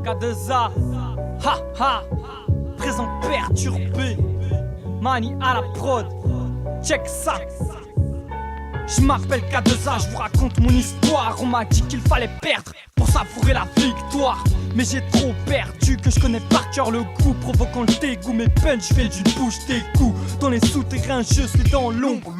K2A, ha ha, présent perturbé, Mani à la prod, check ça. Je m'appelle K2A, je vous raconte mon histoire. On m'a dit qu'il fallait perdre pour savourer la victoire, mais j'ai trop perdu que je connais par cœur le goût, provoquant le dégoût. Mes punch, je fais du bouche des coups. Dans les souterrains, je suis dans l'ombre.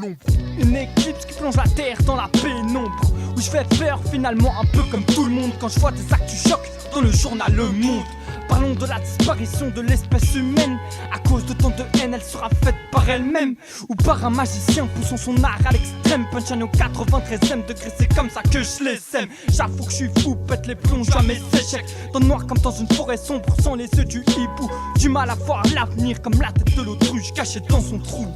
Une éclipse qui plonge la terre dans la pénombre, où je fais peur finalement un peu comme tout le monde quand je vois des actus chocs dans le journal Le Monde. Parlons de la disparition de l'espèce humaine. À cause de tant de haine, elle sera faite par elle-même ou par un magicien poussant son art à l'extrême. Punchline au 93ème degré, c'est comme ça que je les aime. J'avoue que je suis fou, pète les plombs, joue à mes échecs. Dans le noir comme dans une forêt sombre, sans les yeux du hibou. Du mal à voir l'avenir comme la tête de l'autruche cachée dans son trou.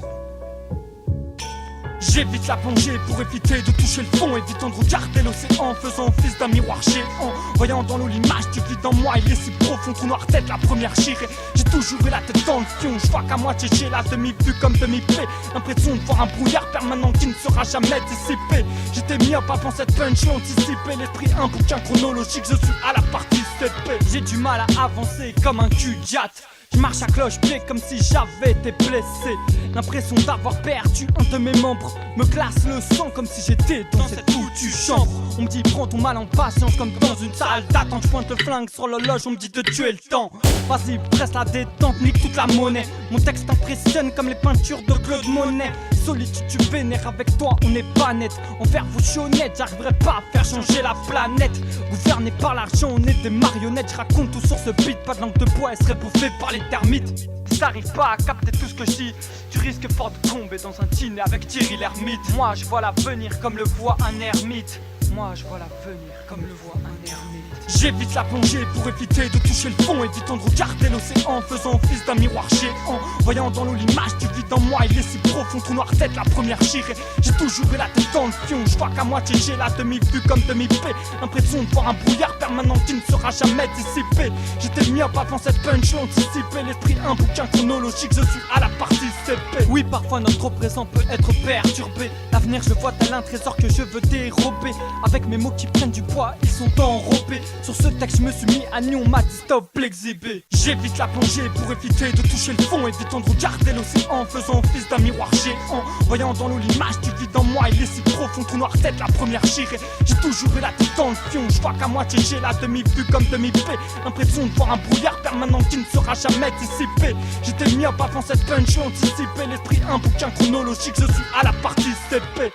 J'évite la plongée pour éviter de toucher le fond, évitant de regarder l'océan, faisant office d'un miroir géant. Voyant dans l'eau l'image du vide en moi, il est si profond, trou noir tête la première chirée. J'ai toujours eu la tête dans le fion, je vois qu'à moitié j'ai la demi-vue comme demi-paix. L'impression de voir un brouillard permanent qui ne sera jamais dissipé. J'étais myope avant cette punch anticipée, l'esprit un bouquin chronologique, je suis à la partie CP. J'ai du mal à avancer comme un cul-diat. Je marche à cloche-pied comme si j'avais été blessé. L'impression d'avoir perdu un de mes membres me glace le sang comme si j'étais dans cette foutue chambre. On me dit prends ton mal en patience comme dans une salle d'attente. Je pointe le flingue sur l'horloge, on me dit de tuer le temps. Vas-y presse la détente, nique toute la monnaie. Mon texte impressionne comme les peintures de Claude Monet. Solitude tu vénères, avec toi on n'est pas net. Envers vos chionnettes, j'arriverai pas à faire changer la planète. Gouverné par l'argent, on est des marionnettes. Je raconte tout sur ce beat, pas de langue de bois, elle serait bouffée par les termites. Si t'arrives pas à capter tout ce que je dis, tu risques fort de tomber dans un dîner avec Thierry l'ermite. Moi je vois l'avenir comme le voit un ermite. Moi je vois l'avenir comme le voit un ermite. J'évite la plongée pour éviter de toucher le fond, évitant de regarder l'océan, faisant office d'un miroir géant. Voyant dans l'eau l'image du vide en moi, il est si profond, trou noir tête la première chirée. J'ai toujours eu la tête dans le fion, je vois qu'à moitié j'ai la demi-vue comme demi-paix. L'impression de voir un brouillard permanent qui ne sera jamais dissipé. J'étais myope avant cette punch l'anticiper, l'esprit un bouquin chronologique, je suis à la partie CP. Oui parfois notre présent peut être perturbé, l'avenir je vois tel un trésor que je veux dérober. Avec mes mots qui prennent du poids, ils sont enrobés. Sur ce texte je me suis mis à nu, on m'a dit stop l'exhibé. J'évite la plongée pour éviter de toucher le fond, évitant de regarder l'océan, faisant office d'un miroir géant. Voyant dans l'eau l'image du vide en moi, il est si profond, trou noir tête la première chirée. J'ai toujours eu la tête dans le fion, je vois qu'à moitié j'ai la demi-vue comme demi-paix. L'impression de voir un brouillard permanent qui ne sera jamais dissipé. J'étais myope avant cette punch anticipée, l'esprit un bouquin chronologique, je suis à la partie CP.